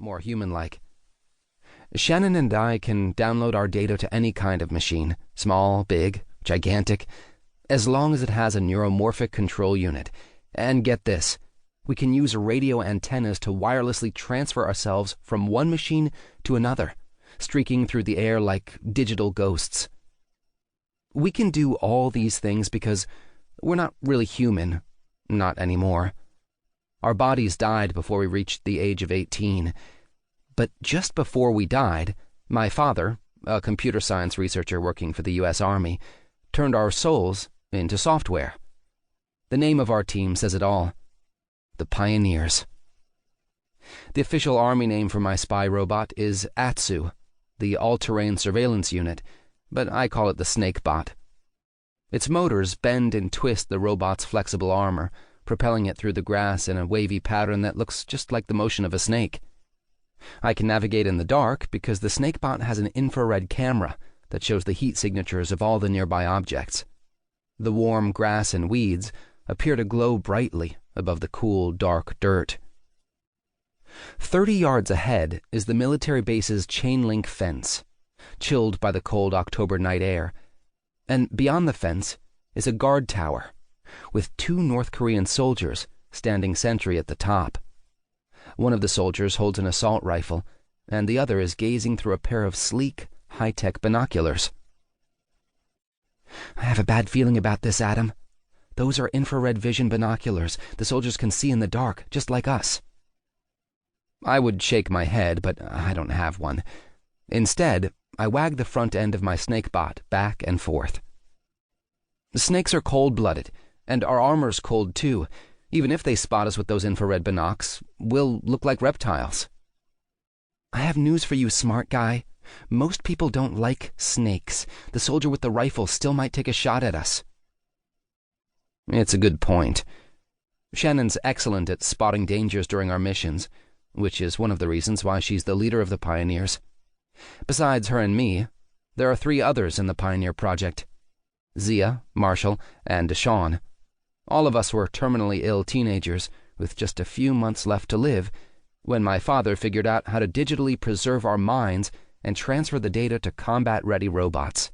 more human-like. Shannon and I can download our data to any kind of machine, small, big, gigantic, as long as it has a neuromorphic control unit. And get this, we can use radio antennas to wirelessly transfer ourselves from one machine to another, streaking through the air like digital ghosts. We can do all these things because we're not really human, not anymore. Our bodies died before we reached the age of 18. But just before we died, my father, a computer science researcher working for the U.S. Army, turned our souls into software. The name of our team says it all. The Pioneers. The official Army name for my spy robot is ATSU, the All-Terrain Surveillance Unit, but I call it the Snakebot. Its motors bend and twist the robot's flexible armor, propelling it through the grass in a wavy pattern that looks just like the motion of a snake. I can navigate in the dark because the Snakebot has an infrared camera that shows the heat signatures of all the nearby objects. The warm grass and weeds appear to glow brightly above the cool, dark dirt. 30 yards ahead is the military base's chain-link fence, chilled by the cold October night air, and beyond the fence is a guard tower, with 2 North Korean soldiers standing sentry at the top. One of the soldiers holds an assault rifle, and the other is gazing through a pair of sleek, high-tech binoculars. I have a bad feeling about this, Adam. Those are infrared vision binoculars. The soldiers can see in the dark, just like us. I would shake my head, but I don't have one. Instead, I wag the front end of my Snakebot back and forth. The snakes are cold-blooded, and our armor's cold too. Even if they spot us with those infrared binocs, we'll look like reptiles. I have news for you, smart guy. Most people don't like snakes. The soldier with the rifle still might take a shot at us. It's a good point. Shannon's excellent at spotting dangers during our missions, which is one of the reasons why she's the leader of the Pioneers. Besides her and me, there are 3 others in the Pioneer Project: Zia, Marshall, and Deshawn. All of us were terminally ill teenagers with just a few months left to live when my father figured out how to digitally preserve our minds and transfer the data to combat-ready robots.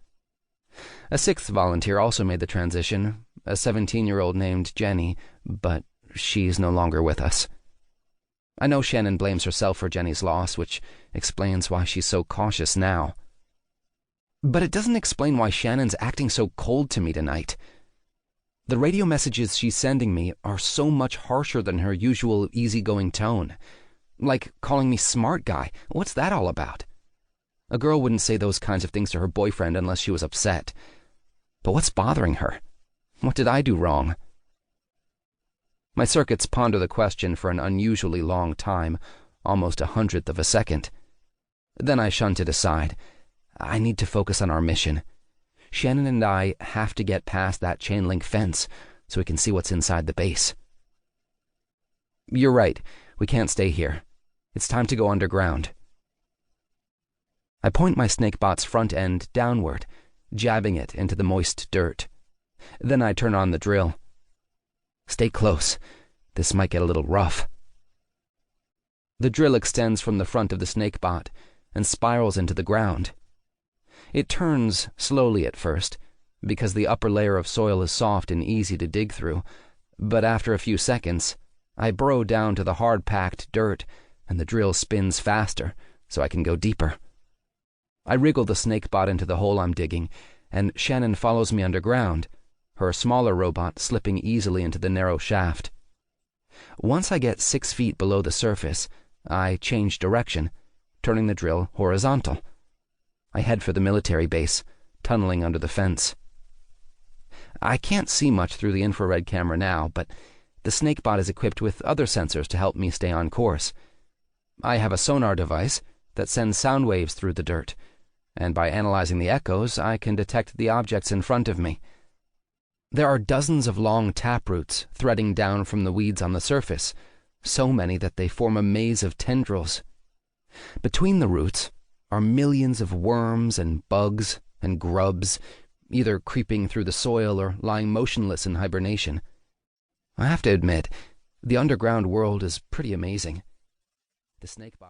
A 6th volunteer also made the transition, a 17-year-old named Jenny, but she's no longer with us. I know Shannon blames herself for Jenny's loss, which explains why she's so cautious now. But it doesn't explain why Shannon's acting so cold to me tonight. The radio messages she's sending me are so much harsher than her usual easygoing tone. Like calling me smart guy. What's that all about? A girl wouldn't say those kinds of things to her boyfriend unless she was upset. But what's bothering her? What did I do wrong? My circuits ponder the question for an unusually long time, almost 100th of a second. Then I shunt it aside. I need to focus on our mission. Shannon and I have to get past that chain-link fence so we can see what's inside the base. You're right. We can't stay here. It's time to go underground. I point my Snakebot's front end downward, jabbing it into the moist dirt. Then I turn on the drill. Stay close. This might get a little rough. The drill extends from the front of the Snakebot and spirals into the ground. It turns slowly at first, because the upper layer of soil is soft and easy to dig through, but after a few seconds, I burrow down to the hard-packed dirt, and the drill spins faster, so I can go deeper. I wriggle the Snakebot into the hole I'm digging, and Shannon follows me underground, her smaller robot slipping easily into the narrow shaft. Once I get 6 feet below the surface, I change direction, turning the drill horizontal. I head for the military base, tunneling under the fence. I can't see much through the infrared camera now, but the Snakebot is equipped with other sensors to help me stay on course. I have a sonar device that sends sound waves through the dirt, and by analyzing the echoes, I can detect the objects in front of me. There are dozens of long taproots threading down from the weeds on the surface, so many that they form a maze of tendrils. Between the roots are millions of worms and bugs and grubs, either creeping through the soil or lying motionless in hibernation. I have to admit, the underground world is pretty amazing. The Snakebot